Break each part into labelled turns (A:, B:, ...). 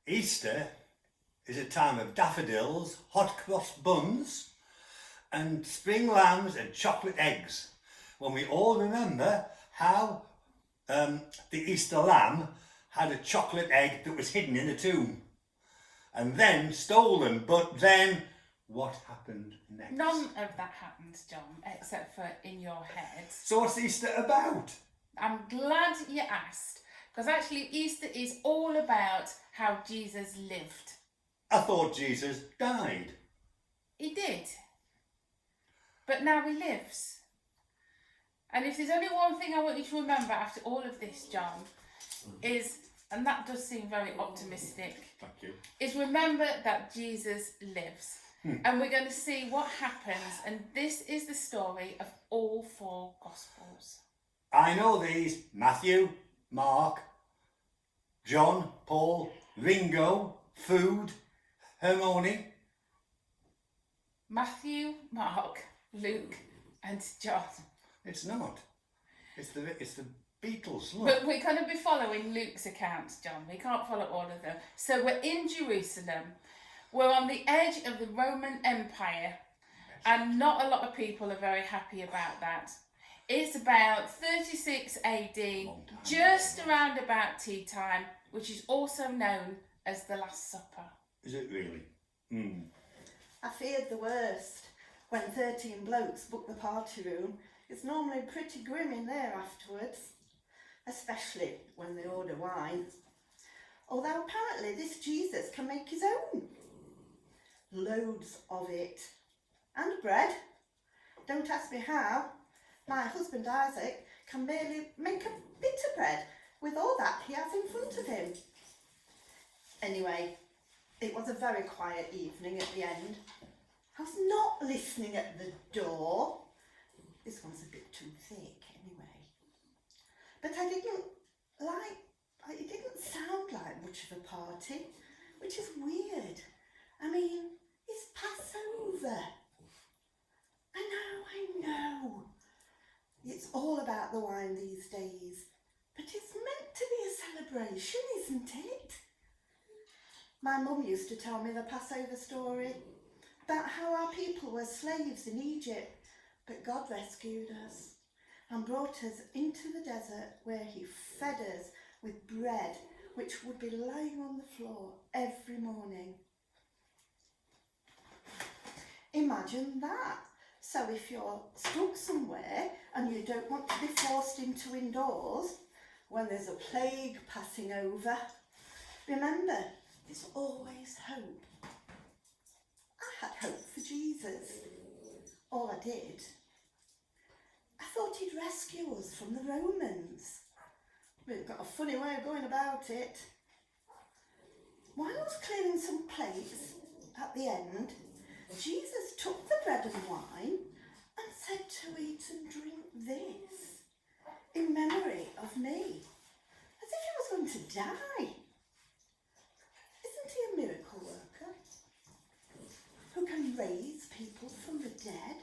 A: Easter is a time of daffodils, hot cross buns, and spring lambs and chocolate eggs. When we all remember how the Easter lamb had a chocolate egg that was hidden in a tomb and then stolen. But then what happened next?
B: None of that happens, John, except for in your head.
A: So what's Easter about?
B: I'm glad you asked, because actually Easter is all about how Jesus lived.
A: I thought Jesus died.
B: He did. But now he lives. And if there's only one thing I want you to remember after all of this, John, is, and that does seem very optimistic,
A: Thank you.
B: is remember that Jesus lives. And we're going to see what happens. And this is the story of all four Gospels.
A: I know these: Matthew, Mark, John, Paul, Ringo, Food, Hermione.
B: Matthew, Mark, Luke and John.
A: It's not. It's the Beatles. Look.
B: But we're going to be following Luke's accounts, John. We can't follow all of them. So we're in Jerusalem. We're on the edge of the Roman Empire. And not a lot of people are very happy about that. It's about 36 AD, just around about tea time, which is also known as the Last Supper.
A: Is it really?
C: I feared the worst. When 13 blokes book the party room, it's normally pretty grim in there afterwards, especially when they order wine. Although apparently this Jesus can make his own. Loads of it. And bread. Don't ask me how. My husband Isaac can barely make a bit of bread with all that he has in front of him. Anyway, it was a very quiet evening at the end. I was not listening at the door. This one's a bit too thick anyway. But it didn't sound like much of a party, which is weird. I mean, it's Passover. I know. It's all about the wine these days, but it's meant to be a celebration, isn't it? My mum used to tell me the Passover story about how our people were slaves in Egypt, but God rescued us and brought us into the desert where he fed us with bread which would be lying on the floor every morning. Imagine that. So if you're stuck somewhere and you don't want to be forced into indoors when there's a plague passing over, remember, there's always hope. I had hope for Jesus. All I did, I thought he'd rescue us from the Romans. We've got a funny way of going about it. While I was clearing some plates at the end, Jesus took the bread and wine and said to eat and drink this in memory of me, as if he was going to die. Isn't he a miracle worker who can raise people from the dead?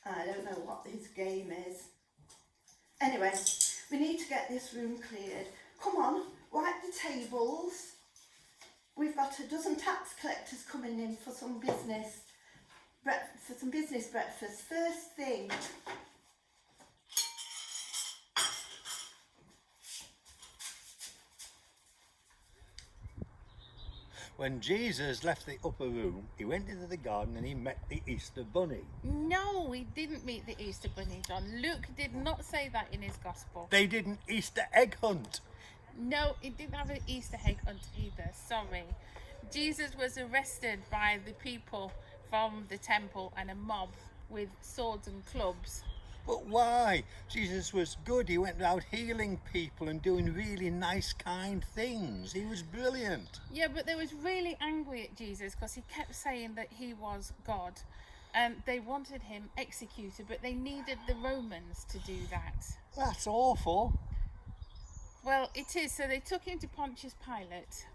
C: I don't know what his game is. Anyway, we need to get this room cleared. Come on, wipe the tables. We've got a dozen tax collectors coming in for some business breakfast. First thing.
A: When Jesus left the upper room, he went into the garden and he met the Easter bunny.
B: No, we didn't meet the Easter Bunny, John. Luke did not say that in his Gospel.
A: They did an Easter egg hunt.
B: No, it didn't have an Easter egg hunt either, sorry. Jesus was arrested by the people from the temple and a mob with swords and clubs.
A: But why? Jesus was good. He went out healing people and doing really nice, kind things. He was brilliant.
B: Yeah, but they was really angry at Jesus because he kept saying that he was God. And they wanted him executed, but they needed the Romans to do that.
A: That's awful.
B: Well, it is. So they took him to Pontius Pilate,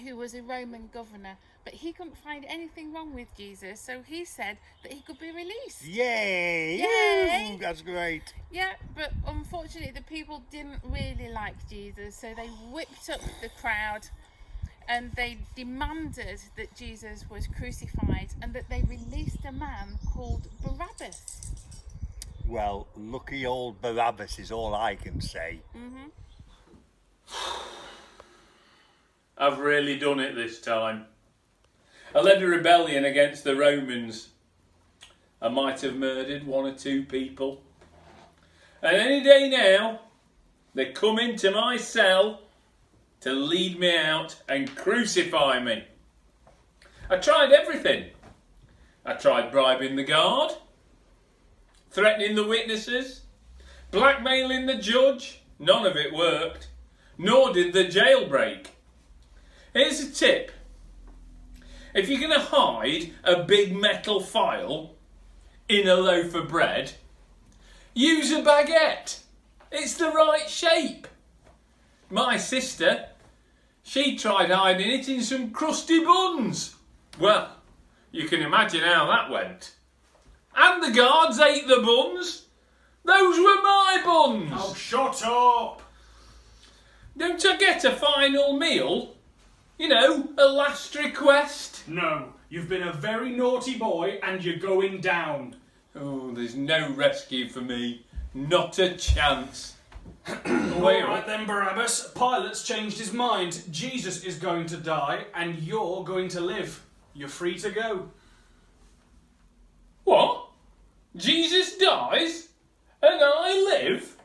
B: who was a Roman governor, but he couldn't find anything wrong with Jesus, so he said that he could be released.
A: Yay!
B: Yay!
A: That's great.
B: Yeah, but unfortunately the people didn't really like Jesus, so they whipped up the crowd and they demanded that Jesus was crucified and that they released a man called Barabbas.
A: Well, lucky old Barabbas is all I can say.
D: I've really done it this time. I led a rebellion against the Romans. I might have murdered 1 or 2 people. And any day now, they come into my cell to lead me out and crucify me. I tried everything. I tried bribing the guard, threatening the witnesses, blackmailing the judge. None of it worked, nor did the jailbreak. Here's a tip. If you're going to hide a big metal file in a loaf of bread, use a baguette. It's the right shape. My sister, she tried hiding it in some crusty buns. Well, you can imagine how that went. And the guards ate the buns. Those were my buns.
E: Oh, shut up!
D: Don't I get a final meal? You know, a last request?
E: No, you've been a very naughty boy and you're going down.
D: Oh, there's no rescue for me. Not a chance.
E: Wait, right then, Barabbas. Pilate's changed his mind. Jesus is going to die and you're going to live. You're free to go.
D: What? Jesus dies and I live?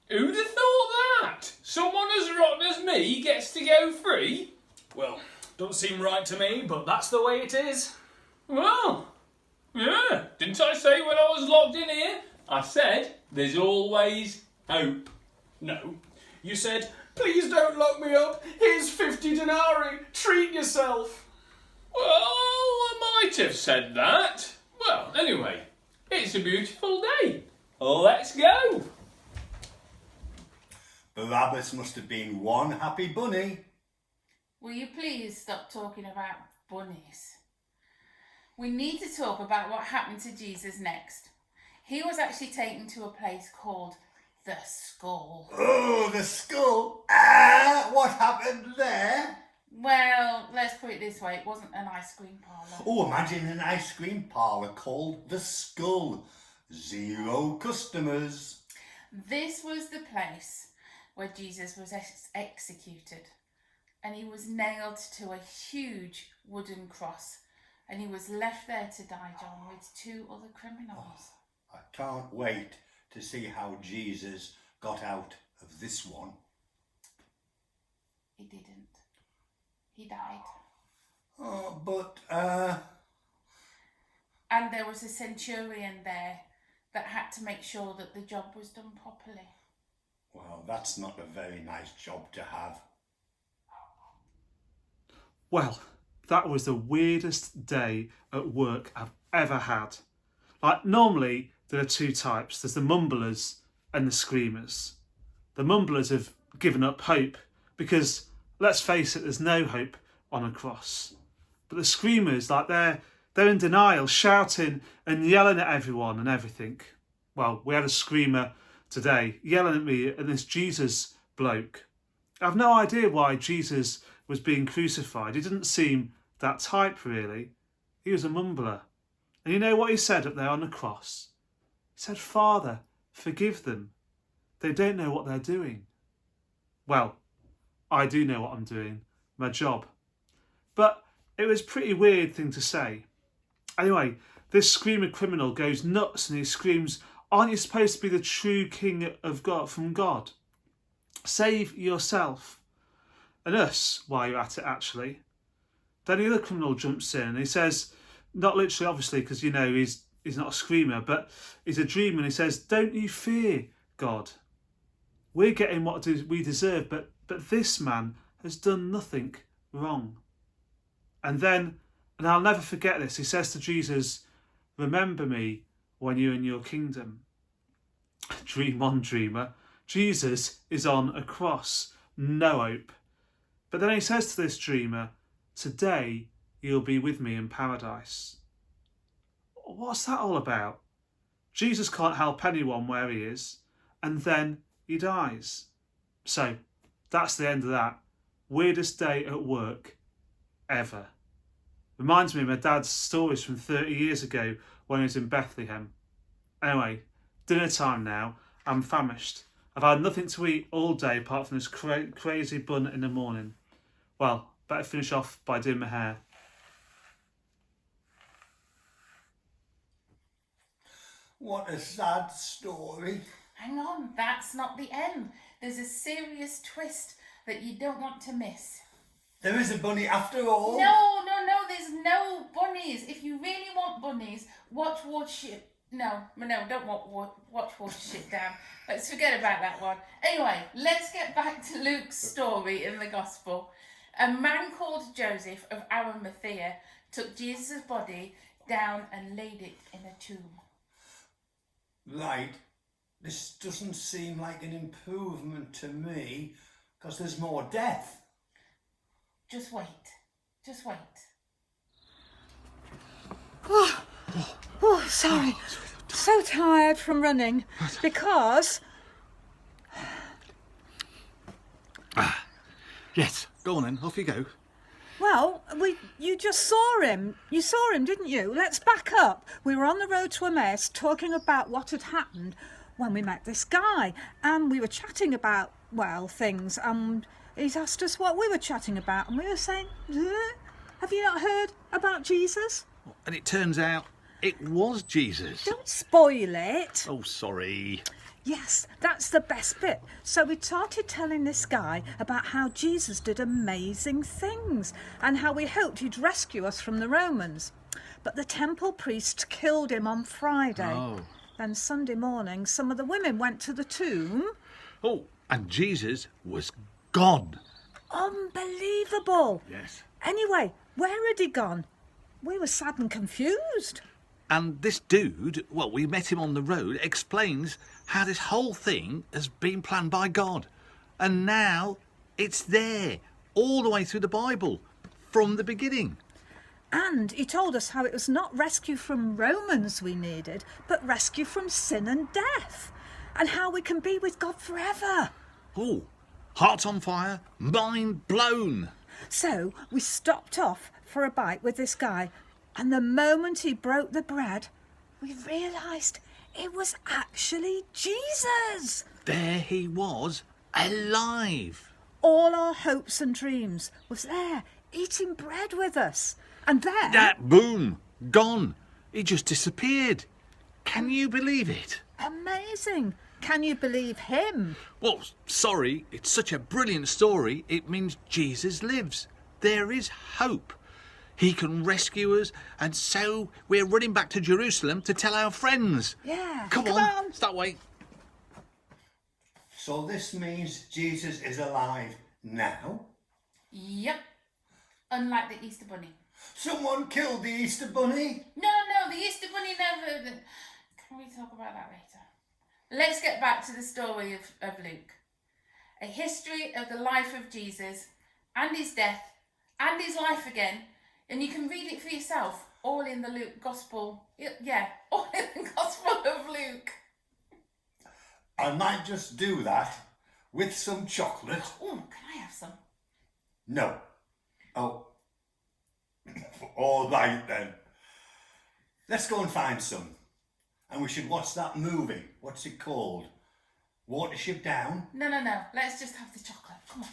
D: Who'd have thought that? Someone as rotten as me gets to go free?
E: Well, don't seem right to me, but that's the way it is.
D: Well, yeah. Didn't I say when I was locked in here? I said there's always hope.
E: No, you said, please don't lock me up. Here's 50 denarii. Treat yourself.
D: Well, I might have said that. Well, anyway, it's a beautiful day. Let's go.
A: Barabbas must have been one happy bunny.
B: Will you please stop talking about bunnies? We need to talk about what happened to Jesus next. He was actually taken to a place called the Skull.
A: Oh, the skull. What happened there?
B: Well, let's put it this way, it wasn't an ice cream parlour.
A: Oh, imagine an ice cream parlour called the Skull. 0 customers.
B: This was the place where Jesus was executed, and he was nailed to a huge wooden cross, and he was left there to die, John, with 2 other criminals.
A: I can't wait to see how Jesus got out of this one.
B: He didn't. He died.
A: Oh, but,
B: And there was a centurion there that had to make sure that the job was done properly.
A: well, that's not a very nice job to have.
F: Well, that was the weirdest day at work I've ever had. Like, normally there are 2 types. There's the mumblers and the screamers. The mumblers have given up hope because, let's face it, there's no hope on a cross. But the screamers, like, they're in denial, shouting and yelling at everyone and everything. Well, we had a screamer today yelling at me and this Jesus bloke. I've no idea why Jesus was being crucified. He didn't seem that type, really. He was a mumbler. And you know what he said up there on the cross? He said, Father, forgive them. They don't know what they're doing. Well, I do know what I'm doing, my job. But it was a pretty weird thing to say. Anyway, this screamer criminal goes nuts and he screams, aren't you supposed to be the true king of God, from God? Save yourself. And us, while you're at it, actually. Then the other criminal jumps in and he says, not literally, obviously, because, you know, he's not a screamer, but he's a dreamer, and he says, don't you fear God. We're getting what we deserve, but this man has done nothing wrong. And then, and I'll never forget this, he says to Jesus, remember me when you're in your kingdom. Dream on, dreamer. Jesus is on a cross. No hope. But then he says to this dreamer, today you'll be with me in paradise. What's that all about? Jesus can't help anyone where he is, and then he dies. So that's the end of that. Weirdest day at work ever. Reminds me of my dad's stories from 30 years ago when he was in Bethlehem. Anyway, dinner time now. I'm famished. I've had nothing to eat all day apart from this crazy bun in the morning. Well, better finish off by doing my hair.
A: What a sad story.
B: Hang on, that's not the end. There's a serious twist that you don't want to miss.
A: There is a bunny after all.
B: No, there's no bunnies. If you really want bunnies, watch Watership. No, don't watch Watership Down. Let's forget about that one. Anyway, let's get back to Luke's story in the Gospel. A man called Joseph of Arimathea took Jesus' body down and laid it in a tomb.
A: Right. This doesn't seem like an improvement to me, because there's more death.
B: Just wait.
G: Oh, sorry. So tired from running because...
H: Yes, go on then, off you go.
G: Well, you just saw him. You saw him, didn't you? Let's back up. We were on the road to Emmaus talking about what had happened when we met this guy. And we were chatting about, well, things. And he's asked us what we were chatting about. And we were saying, have you not heard about Jesus?
H: And it turns out it was Jesus.
G: Don't spoil it.
H: Oh, sorry.
G: Yes, that's the best bit. So we started telling this guy about how Jesus did amazing things and how we hoped he'd rescue us from the Romans. But the temple priests killed him on Friday.
H: Oh.
G: Then Sunday morning, some of the women went to the tomb.
H: Oh, and Jesus was gone.
G: Unbelievable.
H: Yes.
G: Anyway, where had he gone? We were sad and confused.
H: And this dude, well, we met him on the road, explains how this whole thing has been planned by God. And now it's there, all the way through the Bible, from the beginning.
G: And he told us how it was not rescue from Romans we needed, but rescue from sin and death. And how we can be with God forever.
H: Oh, heart on fire, mind blown.
G: So we stopped off for a bite with this guy. And the moment he broke the bread, we realised it was actually Jesus.
H: There he was, alive.
G: All our hopes and dreams was there, eating bread with us. And then...
H: That boom, gone. He just disappeared. Can you believe it?
G: Amazing. Can you believe him?
H: Well, sorry, it's such a brilliant story. It means Jesus lives. There is hope. He can rescue us, and so we're running back to Jerusalem to tell our friends.
G: Yeah.
H: Come on. It's that way.
A: So this means Jesus is alive now?
B: Yep. Unlike the Easter Bunny.
A: Someone killed the Easter Bunny?
B: No, the Easter Bunny never... Can we talk about that later? Let's get back to the story of Luke. A history of the life of Jesus and his death and his life again. And you can read it for yourself, all in the Luke Gospel. Yeah, all in the Gospel of Luke.
A: I might just do that with some chocolate.
B: Oh, can I have some?
A: No. Oh. All right then. Let's go and find some. And we should watch that movie. What's it called? Watership Down?
B: No. Let's just have the chocolate. Come on.